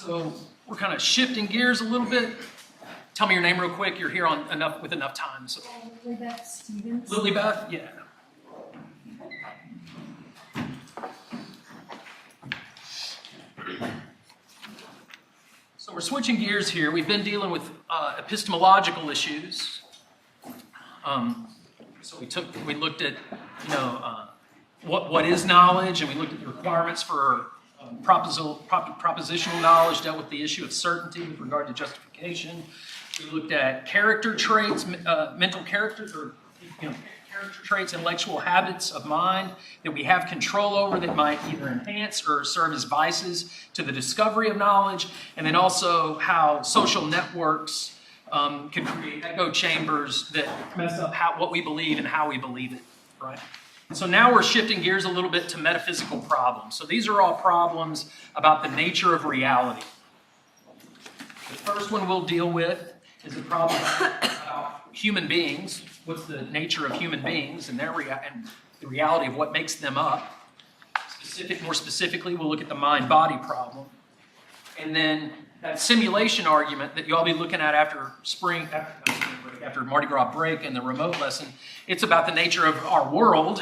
So we're kind of shifting gears a little bit. Tell me your name real quick. You're here on with enough time. So. Lilybeth Stevens. Lilybeth, yeah. So we're switching gears here. We've been dealing with epistemological issues. So we looked at what is knowledge, and we looked at the requirements for propositional knowledge, dealt with the issue of certainty with regard to justification. We looked at character traits, mental character, or character traits, intellectual habits of mind that we have control over that might either enhance or serve as vices to the discovery of knowledge, and then also how social networks can create echo chambers that mess up what we believe and how we believe it, right? So now we're shifting gears a little bit to metaphysical problems. So these are all problems about the nature of reality. The first one we'll deal with is a problem about human beings. What's the nature of human beings and and the reality of what makes them up. More specifically, we'll look at the mind-body problem. And then that simulation argument that you'll be looking at after Mardi Gras break and the remote lesson, it's about the nature of our world,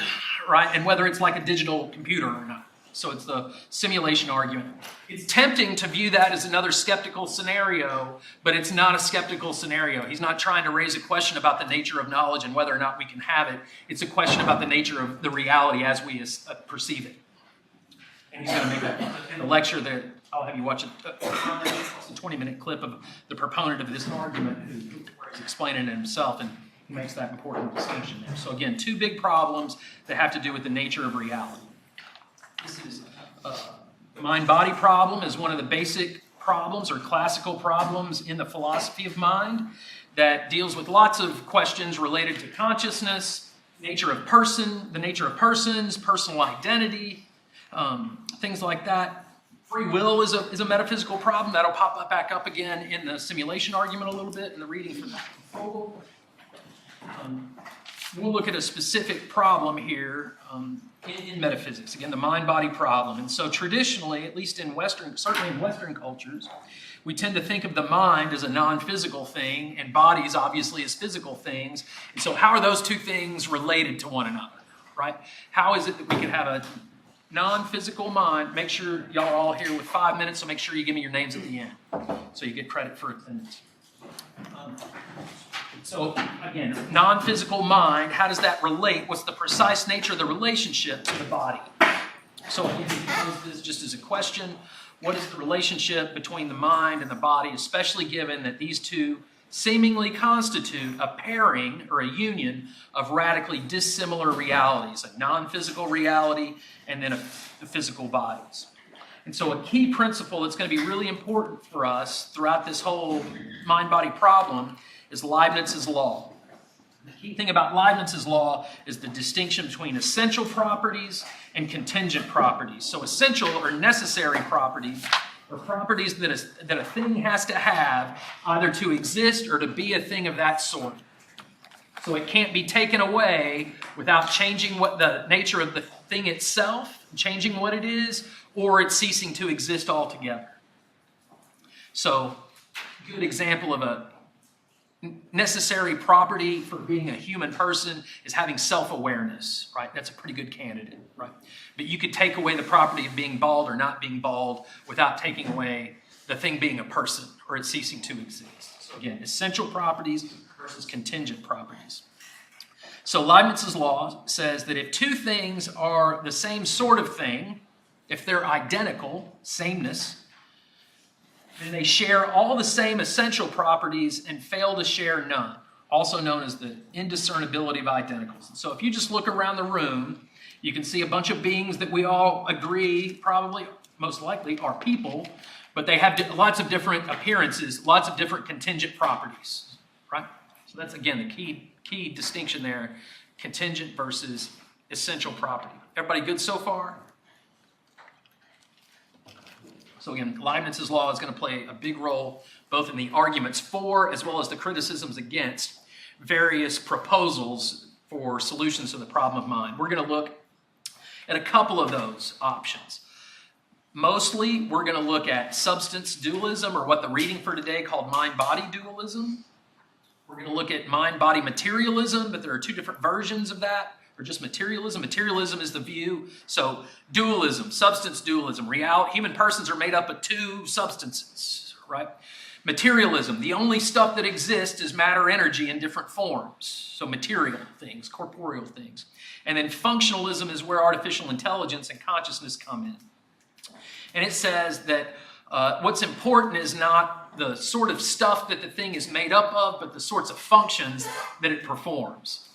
right? And whether it's like a digital computer or not. So it's the simulation argument. It's tempting to view that as another skeptical scenario, but it's not a skeptical scenario. He's not trying to raise a question about the nature of knowledge and whether or not we can have it. It's a question about the nature of the reality as we perceive it. And he's going to make that in the lecture that I'll have you watch it's a 20-minute clip of the proponent of this argument where he's explaining it himself, and he makes that important distinction there. So again, two big problems that have to do with the nature of reality. This is the mind-body problem is one of the basic problems or classical problems in the philosophy of mind that deals with lots of questions related to consciousness, the nature of persons, personal identity, things like that. Free will is a metaphysical problem. That'll pop back up again in the simulation argument a little bit in the reading from Fogel. We'll look at a specific problem here in metaphysics. Again, the mind-body problem. And so traditionally, at least certainly in Western cultures, we tend to think of the mind as a non-physical thing and bodies obviously as physical things. And so how are those two things related to one another, right? How is it that we can have a non-physical mind? Make sure y'all are all here with 5 minutes, so make sure you give me your names at the end so you get credit for attendance. So again, non-physical mind, how does that relate? What's the precise nature of the relationship to the body? So again, this just as a question, what is the relationship between the mind and the body, especially given that these two seemingly constitute a pairing or a union of radically dissimilar realities, a non-physical reality and then the physical bodies. And so a key principle that's going to be really important for us throughout this whole mind-body problem is Leibniz's law. The key thing about Leibniz's law is the distinction between essential properties and contingent properties. So essential or necessary properties are properties that a thing has to have either to exist or to be a thing of that sort. So it can't be taken away without changing what the nature of the thing itself, changing what it is, or it ceasing to exist altogether. So a good example of a necessary property for being a human person is having self-awareness, right? That's a pretty good candidate, right? But you could take away the property of being bald or not being bald without taking away the thing being a person or it ceasing to exist. So again, essential properties versus contingent properties. So Leibniz's law says that if two things are the same sort of thing, if they're identical, sameness, then they share all the same essential properties and fail to share none, also known as the indiscernibility of identicals. And so if you just look around the room, you can see a bunch of beings that we all agree, probably, most likely, are people, but they have lots of different appearances, lots of different contingent properties, right? So that's, again, the key distinction there, contingent versus essential property. Everybody good so far? So again, Leibniz's law is going to play a big role both in the arguments for as well as the criticisms against various proposals for solutions to the problem of mind. We're going to look at a couple of those options. Mostly, we're going to look at substance dualism, or what the reading for today called mind-body dualism. We're going to look at mind-body materialism, but there are two different versions of that, or just materialism. Materialism is the view. So dualism, substance dualism, human persons are made up of two substances, right? Materialism, the only stuff that exists is matter, energy in different forms. So material things, corporeal things. And then functionalism is where artificial intelligence and consciousness come in. And it says that what's important is not the sort of stuff that the thing is made up of, but the sorts of functions that it performs.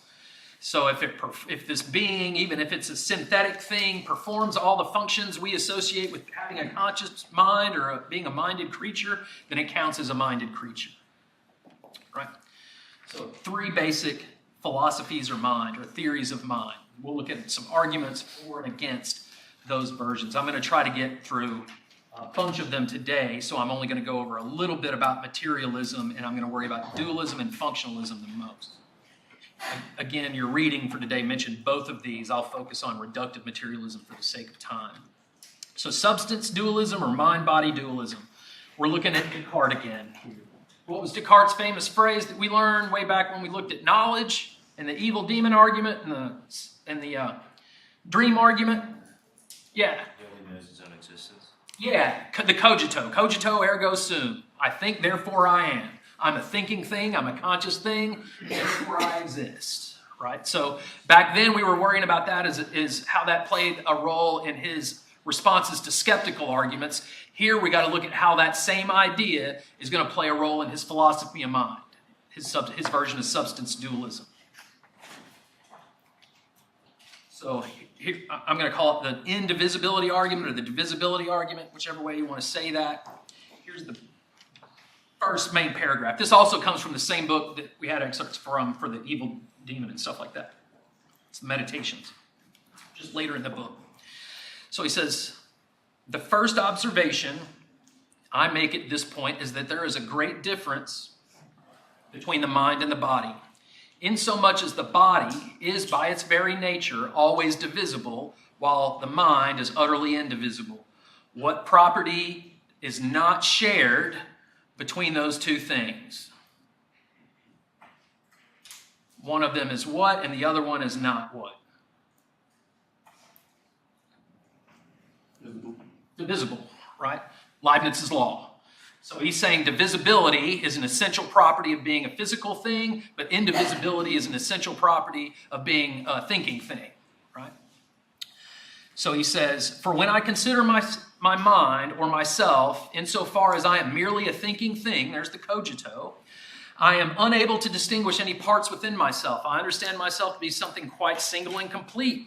So if this being, even if it's a synthetic thing, performs all the functions we associate with having a conscious mind or being a minded creature, then it counts as a minded creature. Right? So 3 basic philosophies of mind, or theories of mind. We'll look at some arguments for and against those versions. I'm going to try to get through a bunch of them today, so I'm only going to go over a little bit about materialism, and I'm going to worry about dualism and functionalism the most. Again, your reading for today mentioned both of these. I'll focus on reductive materialism for the sake of time. So substance dualism or mind-body dualism. We're looking at Descartes again. What was Descartes' famous phrase that we learned way back when we looked at knowledge and the evil demon argument and the dream argument? Yeah. He only knows his own existence. Yeah, the cogito. Cogito ergo sum. I think, therefore I am. I'm a thinking thing. I'm a conscious thing. Therefore I exist. Right? So back then we were worrying about that is how that played a role in his responses to skeptical arguments. Here we got to look at how that same idea is going to play a role in his philosophy of mind. His version of substance dualism. So here, I'm going to call it the indivisibility argument or the divisibility argument, whichever way you want to say that. Here's the first main paragraph. This also comes from the same book that we had excerpts from for the evil demon and stuff like that. It's the Meditations, just later in the book. So he says, the first observation I make at this point is that there is a great difference between the mind and the body, insomuch as the body is by its very nature always divisible, while the mind is utterly indivisible. What property is not shared between those two things? One of them is what, and the other one is not what? Divisible, right? Leibniz's law. So he's saying divisibility is an essential property of being a physical thing, but indivisibility is an essential property of being a thinking thing, right? So he says, for when I consider my mind or myself, insofar as I am merely a thinking thing, there's the cogito, I am unable to distinguish any parts within myself. I understand myself to be something quite single and complete.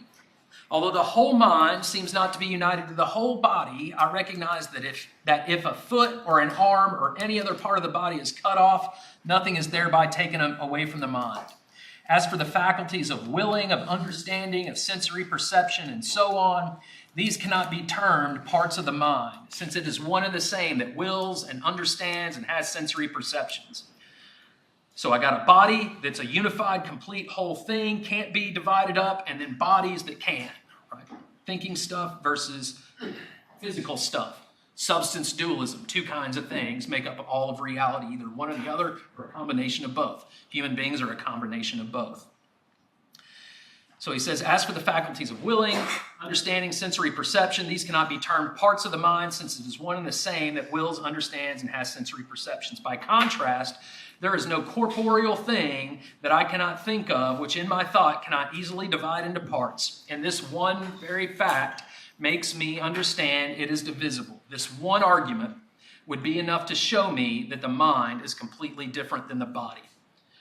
Although the whole mind seems not to be united to the whole body, I recognize that if a foot or an arm or any other part of the body is cut off, nothing is thereby taken away from the mind. As for the faculties of willing, of understanding, of sensory perception, and so on, these cannot be termed parts of the mind, since it is one and the same that wills and understands and has sensory perceptions. So I got a body that's a unified, complete whole thing, can't be divided up, and then bodies that can. Right? Thinking stuff versus physical stuff. Substance dualism, 2 kinds of things make up all of reality, either one or the other, or a combination of both. Human beings are a combination of both. So he says, as for the faculties of willing, understanding, sensory perception, these cannot be termed parts of the mind, since it is one and the same that wills, understands, and has sensory perceptions. By contrast, there is no corporeal thing that I cannot think of, which in my thought cannot easily divide into parts. And this one very fact makes me understand it is divisible. This one argument would be enough to show me that the mind is completely different than the body.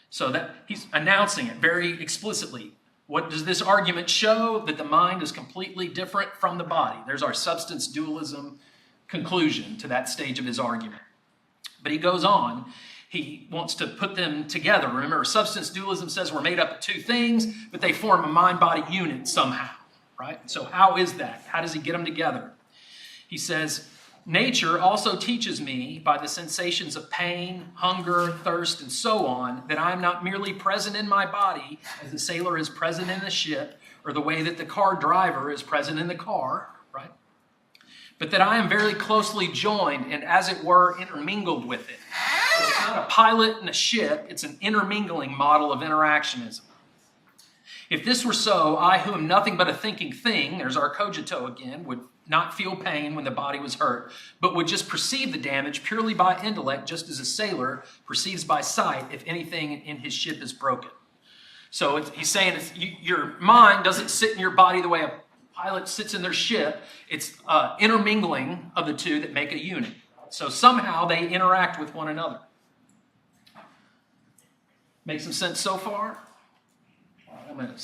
So that he's announcing it very explicitly. What does this argument show? That the mind is completely different from the body. There's our substance dualism conclusion to that stage of his argument. But he goes on. He wants to put them together. Remember, substance dualism says we're made up of 2 things, but they form a mind-body unit somehow, right? So how is that? How does he get them together? He says, nature also teaches me by the sensations of pain, hunger, thirst, and so on, that I am not merely present in my body as the sailor is present in the ship, or the way that the car driver is present in the car, right? but that I am very closely joined and, as it were, intermingled with it. So it's not a pilot and a ship, it's an intermingling model of interactionism. If this were so, I, who am nothing but a thinking thing, there's our cogito again, would not feel pain when the body was hurt, but would just perceive the damage purely by intellect, just as a sailor perceives by sight if anything in his ship is broken. So he's saying your mind doesn't sit in your body the way a pilot sits in their ship. It's intermingling of the two that make a unit. So somehow they interact with one another. Make some sense so far? I'm going to...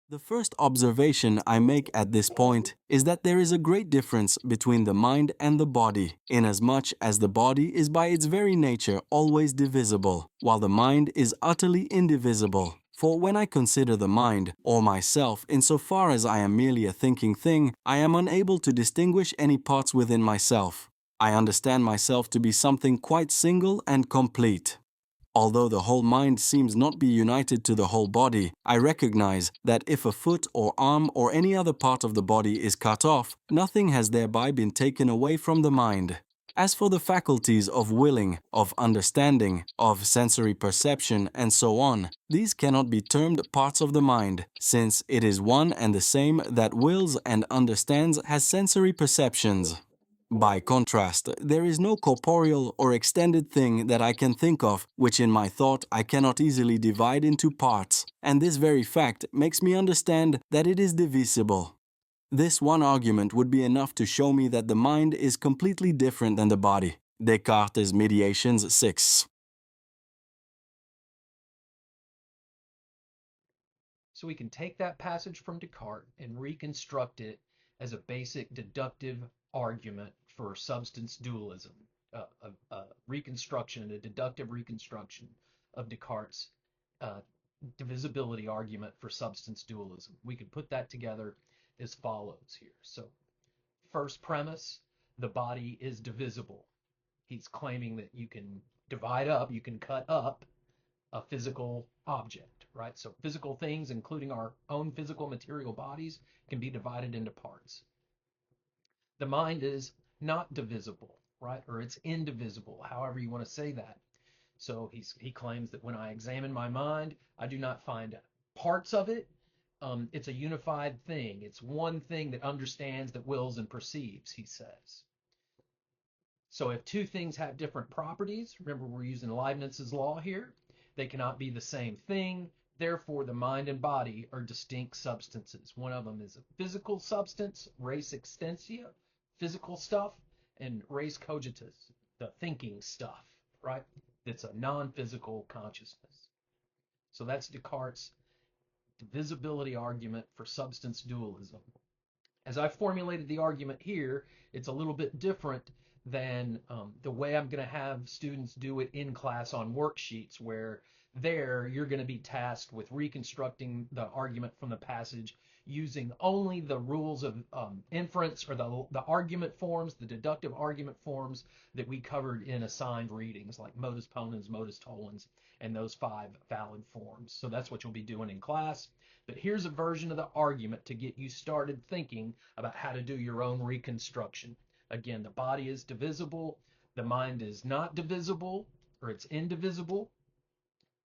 The first observation I make at this point is that there is a great difference between the mind and the body, inasmuch as the body is by its very nature always divisible, while the mind is utterly indivisible. For when I consider the mind, or myself, insofar as I am merely a thinking thing, I am unable to distinguish any parts within myself. I understand myself to be something quite single and complete. Although the whole mind seems not be united to the whole body, I recognize that if a foot or arm or any other part of the body is cut off, nothing has thereby been taken away from the mind. As for the faculties of willing, of understanding, of sensory perception, and so on, these cannot be termed parts of the mind, since it is one and the same that wills and understands has sensory perceptions. By contrast, there is no corporeal or extended thing that I can think of which in my thought I cannot easily divide into parts, and this very fact makes me understand that it is divisible. This one argument would be enough to show me that the mind is completely different than the body. Descartes' Meditations 6. So we can take that passage from Descartes and reconstruct it as a basic deductive argument for substance dualism, a reconstruction, a deductive reconstruction of Descartes' divisibility argument for substance dualism. We could put that together as follows here. So, first premise, the body is divisible. He's claiming that you can divide up, you can cut up a physical object, right? So physical things, including our own physical material bodies, can be divided into parts. The mind is not divisible, right? Or it's indivisible, however you want to say that. So he claims that when I examine my mind, I do not find parts of it. It's a unified thing. It's one thing that understands, that wills, and perceives, he says. So if two things have different properties, remember we're using Leibniz's law here, they cannot be the same thing. Therefore, the mind and body are distinct substances. One of them is a physical substance, res extensia, physical stuff, and res cogitus, the thinking stuff, right? That's a non-physical consciousness. So that's Descartes' divisibility argument for substance dualism. As I formulated the argument here, it's a little bit different than the way I'm going to have students do it in class on worksheets, where there you're going to be tasked with reconstructing the argument from the passage using only the rules of inference, or the argument forms, the deductive argument forms that we covered in assigned readings, like modus ponens, modus tollens, and those 5 valid forms. So that's what you'll be doing in class. But here's a version of the argument to get you started thinking about how to do your own reconstruction. Again, the body is divisible, the mind is not divisible, or it's indivisible.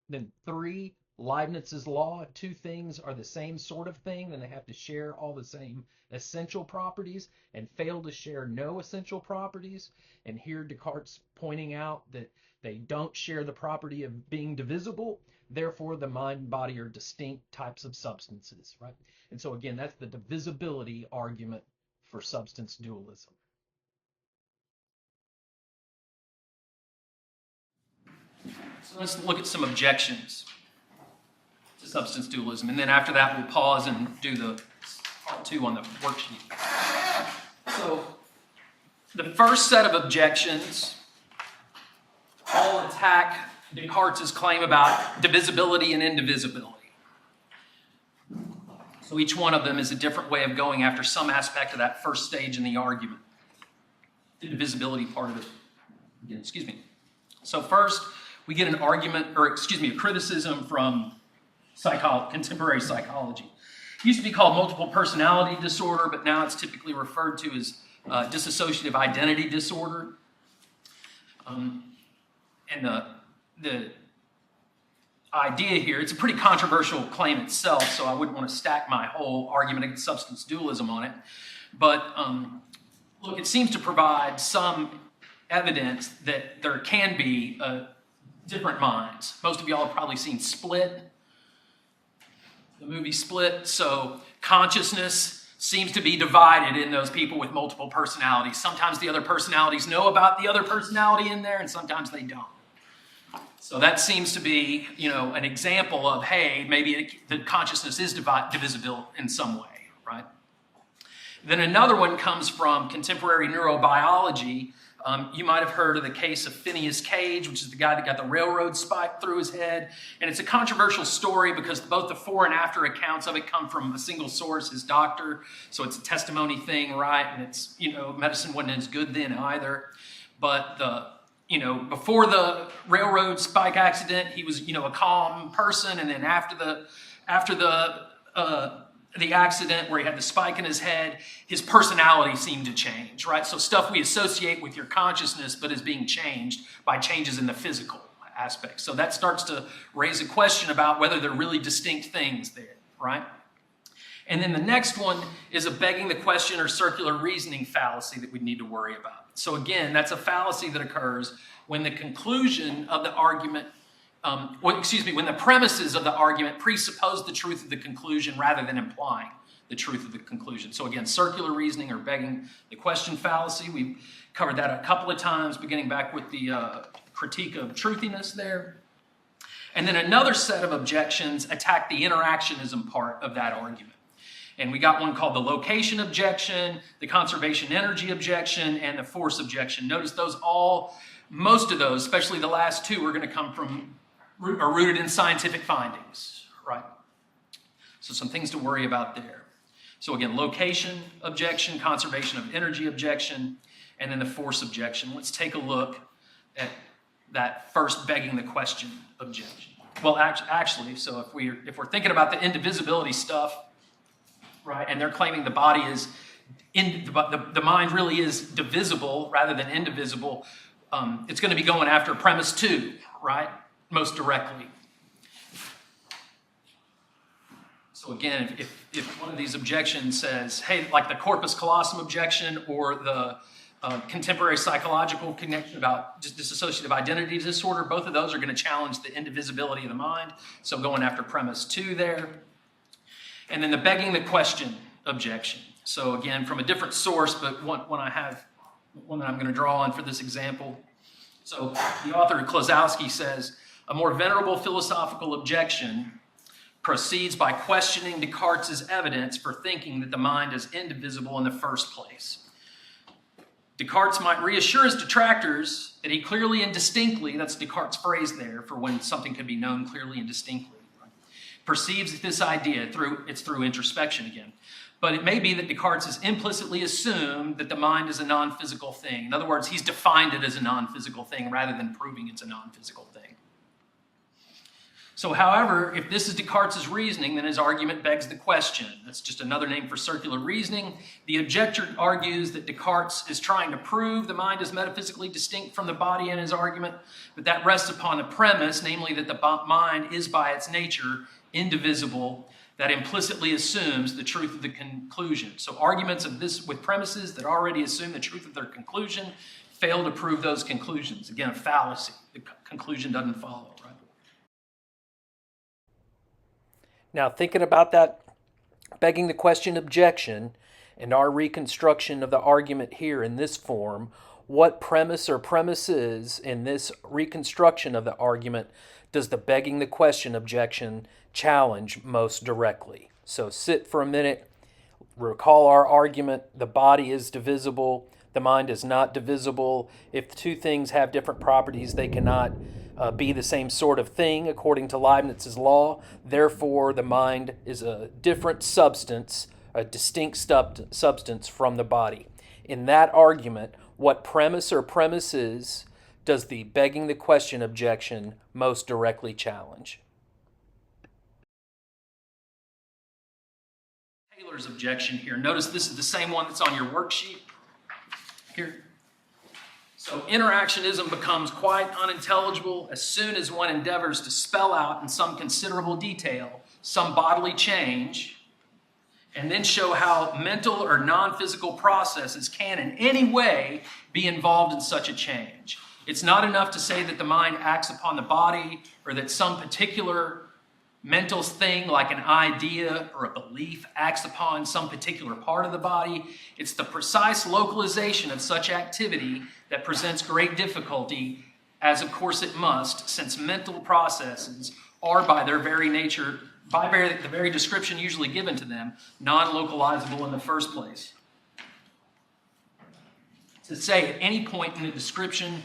Then 3, Leibniz's law, if two things are the same sort of thing, then they have to share all the same essential properties and fail to share no essential properties. And here Descartes pointing out that they don't share the property of being divisible, therefore the mind and body are distinct types of substances, right? And so again, that's the divisibility argument for substance dualism. So let's look at some objections to substance dualism, and then after that we'll pause and do the part 2 on the worksheet. So the first set of objections all attack Descartes' claim about divisibility and indivisibility. So each one of them is a different way of going after some aspect of that first stage in the argument, the divisibility part of it. So first, we get a criticism from contemporary psychology. used to be called multiple personality disorder, but now it's typically referred to as dissociative identity disorder. And the idea here, it's a pretty controversial claim itself, so I wouldn't want to stack my whole argument against substance dualism on it. But look, it seems to provide some evidence that there can be different minds. Most of y'all have probably seen Split, the movie Split. So consciousness seems to be divided in those people with multiple personalities. Sometimes the other personalities know about the other personality in there, and sometimes they don't. So that seems to be, an example of, hey, maybe the consciousness is divisible in some way, right? Then another one comes from contemporary neurobiology. You might have heard of the case of Phineas Cage, which is the guy that got the railroad spike through his head. And it's a controversial story because both the before and after accounts of it come from a single source, his doctor. So it's a testimony thing, right? And it's, medicine wasn't as good then either. But before the railroad spike accident, he was, a calm person. And then after the accident where he had the spike in his head, his personality seemed to change, right? So stuff we associate with your consciousness, but is being changed by changes in the physical aspect. So that starts to raise a question about whether they're really distinct things there, right? And then the next one is a begging the question or circular reasoning fallacy that we need to worry about. So again, that's a fallacy that occurs when the conclusion of the argument when the premises of the argument presuppose the truth of the conclusion rather than implying the truth of the conclusion. So again, circular reasoning or begging the question fallacy. We've covered that a couple of times, beginning back with the critique of truthiness there. And then another set of objections attack the interactionism part of that argument. And we got one called the location objection, the conservation energy objection, and the force objection. Notice most of those, especially the last two, are going to come from are rooted in scientific findings, right? So some things to worry about there. So again, location objection, conservation of energy objection, and then the force objection. Let's take a look at that first begging the question objection. Well, actually, so if we're thinking about the indivisibility stuff, right, and they're claiming the body is, the mind really is divisible rather than indivisible, it's going to be going after premise 2, right? Most directly. So again, if one of these objections says, hey, like the corpus callosum objection or the contemporary psychological connection about just dissociative identity disorder, both of those are going to challenge the indivisibility of the mind. So going after premise 2 there. And then the begging the question objection. So again, from a different source, but one that I'm going to draw on for this example. So the author Klosowski says, a more venerable philosophical objection proceeds by questioning Descartes' evidence for thinking that the mind is indivisible in the first place. Descartes might reassure his detractors that he clearly and distinctly, that's Descartes' phrase there for when something can be known clearly and distinctly, right, perceives this idea through introspection again. But it may be that Descartes has implicitly assumed that the mind is a non-physical thing. In other words, he's defined it as a non-physical thing rather than proving it's a non-physical thing. So, however, if this is Descartes' reasoning, then his argument begs the question. That's just another name for circular reasoning. The objector argues that Descartes is trying to prove the mind is metaphysically distinct from the body in his argument, but that rests upon a premise, namely that the mind is by its nature indivisible, that implicitly assumes the truth of the conclusion. So arguments of this with premises that already assume the truth of their conclusion fail to prove those conclusions. Again, a fallacy. The conclusion doesn't follow. Now, thinking about that begging the question objection and our reconstruction of the argument here in this form, what premise or premises in this reconstruction of the argument does the begging the question objection challenge most directly? So sit for a minute, recall our argument, the body is divisible, the mind is not divisible. If two things have different properties, they cannot be the same sort of thing according to Leibniz's law. Therefore, the mind is a different substance, a distinct substance from the body. In that argument, what premise or premises does the begging the question objection most directly challenge? Taylor's objection here. Notice this is the same one that's on your worksheet here. So interactionism becomes quite unintelligible as soon as one endeavors to spell out in some considerable detail some bodily change, and then show how mental or non-physical processes can in any way be involved in such a change. It's not enough to say that the mind acts upon the body or that some particular mental thing like an idea or a belief acts upon some particular part of the body. It's the precise localization of such activity that presents great difficulty, as of course it must, since mental processes are by their very nature, the very description usually given to them, non-localizable in the first place. To say at any point in the description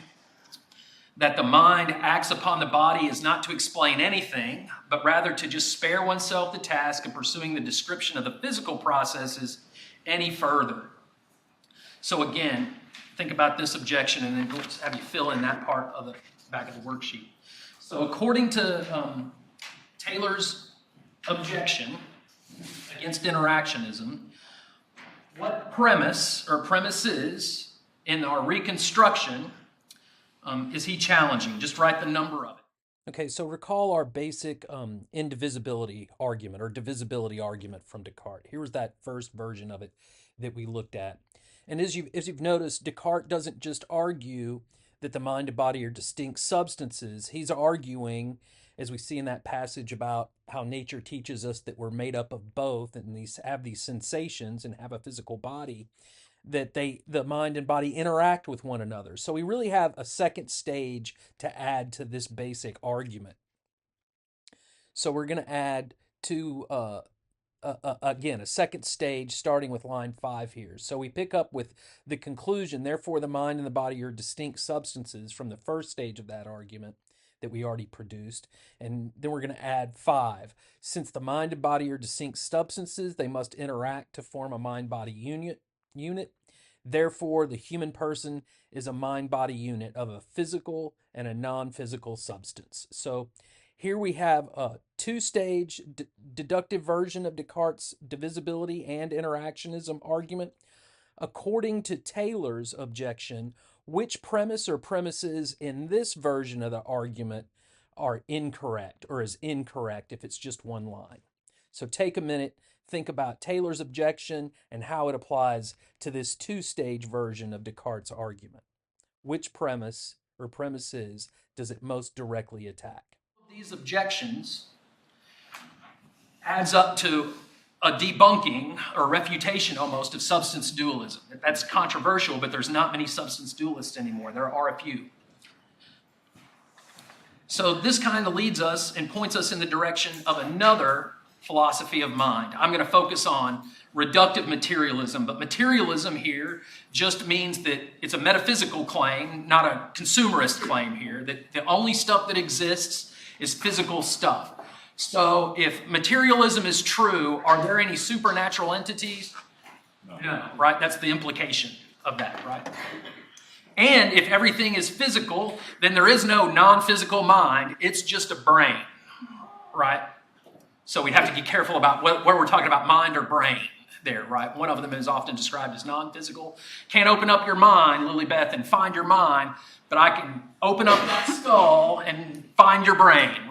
that the mind acts upon the body is not to explain anything, but rather to just spare oneself the task of pursuing the description of the physical processes any further. So again, think about this objection and then let's have you fill in that part of the back of the worksheet. So according to Taylor's objection against interactionism, what premise or premises in our reconstruction is he challenging? Just write the number of it. Okay, so recall our basic indivisibility argument or divisibility argument from Descartes. Here was that first version of it that we looked at. And as you've noticed, Descartes doesn't just argue that the mind and body are distinct substances. He's arguing, as we see in that passage about how nature teaches us that we're made up of both and have these sensations and have a physical body, that the mind and body interact with one another. So we really have a second stage to add to this basic argument. So we're going to add to, again, a second stage starting with line 5 here. So we pick up with the conclusion, therefore the mind and the body are distinct substances from the first stage of that argument that we already produced. And then we're going to add 5. Since the mind and body are distinct substances, they must interact to form a mind-body unit. Therefore, the human person is a mind-body unit of a physical and a non-physical substance. So here we have a two-stage deductive version of Descartes' divisibility and interactionism argument. According to Taylor's objection, which premise or premises in this version of the argument are incorrect or is incorrect if it's just one line? So take a minute, think about Taylor's objection and how it applies to this two-stage version of Descartes' argument. Which premise or premises does it most directly attack? These objections adds up to a debunking or refutation almost of substance dualism. That's controversial, but there's not many substance dualists anymore. There are a few. So this kind of leads us and points us in the direction of another philosophy of mind. I'm going to focus on reductive materialism, but materialism here just means that it's a metaphysical claim, not a consumerist claim here, that the only stuff that exists is physical stuff. So if materialism is true, are there any supernatural entities? No, right? That's the implication of that, right? And if everything is physical, then there is no non-physical mind. It's just a brain, right? So we'd have to be careful about where we're talking about mind or brain there, right? One of them is often described as non-physical. Can't open up your mind, Lilybeth, and find your mind, but I can open up that skull and find your brain,